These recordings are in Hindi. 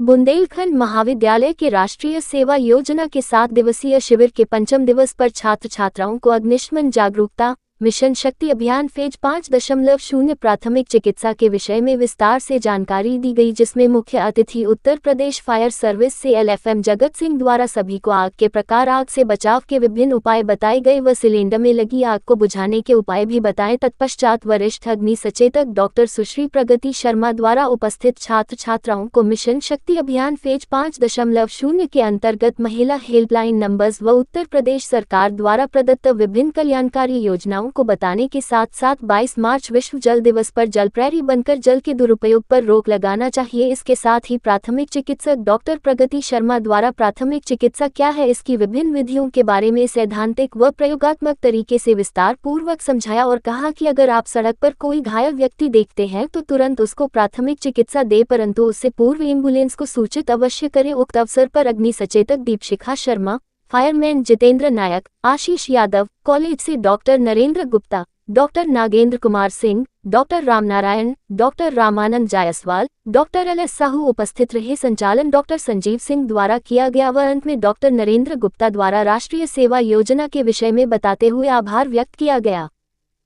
बुंदेलखंड महाविद्यालय के राष्ट्रीय सेवा योजना के 7 दिवसीय शिविर के पंचम दिवस पर छात्र छात्राओं को अग्निशमन जागरूकता मिशन शक्ति अभियान फेज 5.0 प्राथमिक चिकित्सा के विषय में विस्तार से जानकारी दी गई, जिसमें मुख्य अतिथि उत्तर प्रदेश फायर सर्विस से LFM जगत सिंह द्वारा सभी को आग के प्रकार, आग से बचाव के विभिन्न उपाय बताए गए व सिलेंडर में लगी आग को बुझाने के उपाय भी बताए। तत्पश्चात वरिष्ठ अग्नि सचेतक डॉक्टर सुश्री प्रगति शर्मा द्वारा उपस्थित छात्र छात्राओं को मिशन शक्ति अभियान फेज 5.0 के अंतर्गत महिला हेल्पलाइन नंबर्स व उत्तर प्रदेश सरकार द्वारा प्रदत्त विभिन्न कल्याणकारी योजनाओं को बताने के साथ साथ 22 मार्च विश्व जल दिवस पर जल प्रहरी बनकर जल के दुरुपयोग पर रोक लगाना चाहिए। इसके साथ ही प्राथमिक चिकित्सक डॉक्टर प्रगति शर्मा द्वारा प्राथमिक चिकित्सा क्या है, इसकी विभिन्न विधियों के बारे में सैद्धांतिक व प्रयोगात्मक तरीके से विस्तार पूर्वक समझाया और कहा कि अगर आप सड़क पर कोई घायल व्यक्ति देखते हैं तो तुरंत उसको प्राथमिक चिकित्सा दे, परंतु उससे पूर्व एम्बुलेंस को सूचित अवश्य करें। उक्त अवसर पर अग्नि सचेतक दीपशिखा शर्मा, फायरमैन जितेंद्र नायक, आशीष यादव, कॉलेज से doctor Narendra Gupta, doctor Nagendra Kumar Singh, doctor Ramnarayan, doctor Ramanand Jaiswal, doctor LS Sahu उपस्थित रहे। संचालन डॉक्टर संजीव सिंह द्वारा किया गया व अंत में डॉक्टर नरेंद्र गुप्ता द्वारा राष्ट्रीय सेवा योजना के विषय में बताते हुए आभार व्यक्त किया गया।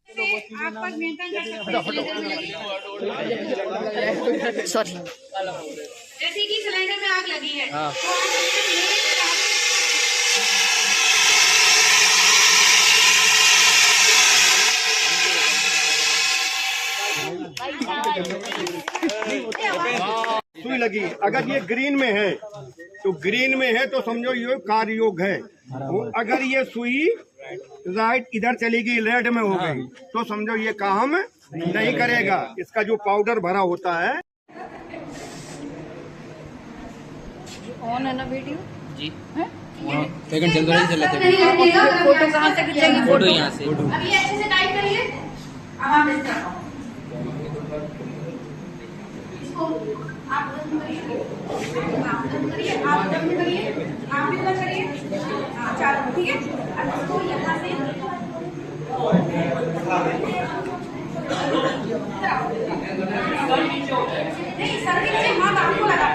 जैसे कि सिलेंडर में आग लगी है सुई लगी, अगर ये ग्रीन में है तो समझो ये कार्य योग है। अगर ये सुई राइट इधर चली गई, रेड में हो गई, तो समझो ये काम नहीं करेगा। इसका जो पाउडर भरा होता है। ऑन है ना वीडियो जी है? सेकंड चल रहा है। फोटो कहाँ से खींचेंगे? फोटो यहाँ से। अभी अच्छे से टाइप करिए। अब आप इस तरह इसको आप बंद करिए, आप बंद करिए, आप बंद करिए, आप भी बंद करिए। हाँ चलो ठीक है। अब इसको यहाँ से नहीं, सर के नीचे हाथ आपको लगा,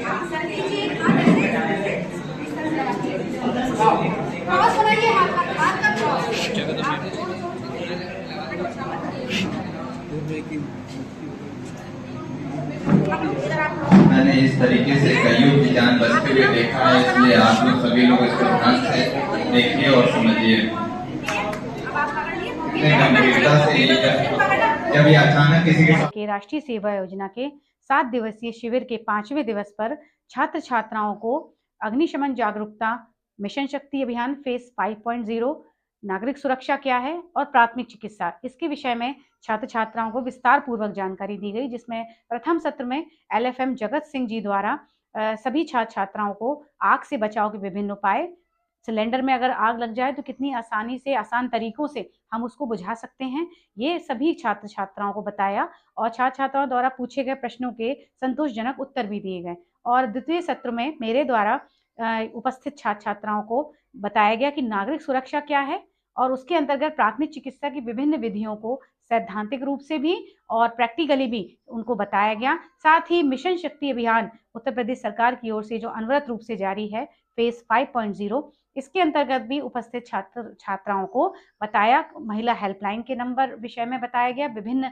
हाँ सर के नीचे हाथ ऐसे इस तरह से लगाइए। क्रॉस बनाइए, हाथ का क्रॉस। मैंने इस तरीके से कईयों की जान बचते हुए देखा है, इसलिए आप लोग सभी लोग इसको ध्यान से देखिए और समझिए। गंभीरता से जब ये अचानक किसी के राष्ट्रीय सेवा योजना के 7 दिवसीय शिविर के 5वें दिवस पर छात्र छात्राओं को अग्निशमन जागरूकता मिशन शक्ति अभियान फेज 5.0 नागरिक सुरक्षा क्या है और प्राथमिक चिकित्सा, इसके विषय में छात्र छात्राओं को विस्तार पूर्वक जानकारी दी गई, जिसमें प्रथम सत्र में LFM जगत सिंह जी द्वारा सभी छात्र छात्राओं को आग से बचाव के विभिन्न उपाय, सिलेंडर में अगर आग लग जाए तो कितनी आसानी से आसान तरीकों से हम उसको बुझा सकते हैं, ये सभी छात्र छात्राओं को बताया और छात्र छात्राओं द्वारा पूछे गए प्रश्नों के संतोषजनक उत्तर भी दिए गए। और द्वितीय सत्र में मेरे द्वारा उपस्थित छात्र छात्राओं को बताया गया कि नागरिक सुरक्षा क्या है और उसके अंतर्गत प्राथमिक चिकित्सा की विभिन्न विधियों को सैद्धांतिक रूप से भी और प्रैक्टिकली भी उनको बताया गया। साथ ही मिशन शक्ति अभियान उत्तर प्रदेश सरकार की ओर से जो अनवरत रूप से जारी है फेज 5.0, इसके अंतर्गत भी उपस्थित छात्र छात्राओं को बताया। महिला हेल्पलाइन के नंबर विषय में बताया गया, विभिन्न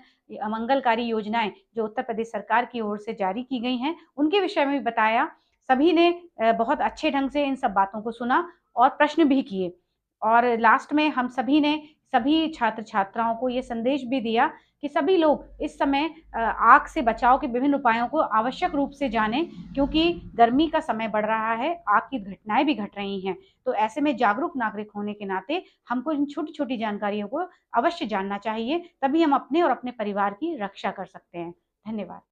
मंगलकारी योजनाएं जो उत्तर प्रदेश सरकार की ओर से जारी की गई हैं उनके विषय में भी बताया। सभी ने बहुत अच्छे ढंग से इन सब बातों को सुना और प्रश्न भी किए और लास्ट में हम सभी ने सभी छात्र छात्राओं को ये संदेश भी दिया कि सभी लोग इस समय आग से बचाव के विभिन्न उपायों को आवश्यक रूप से जानें, क्योंकि गर्मी का समय बढ़ रहा है, आग की घटनाएं भी घट रही हैं। तो ऐसे में जागरूक नागरिक होने के नाते हमको इन छोटी छोटी जानकारियों को अवश्य जानना चाहिए, तभी हम अपने और अपने परिवार की रक्षा कर सकते हैं। धन्यवाद।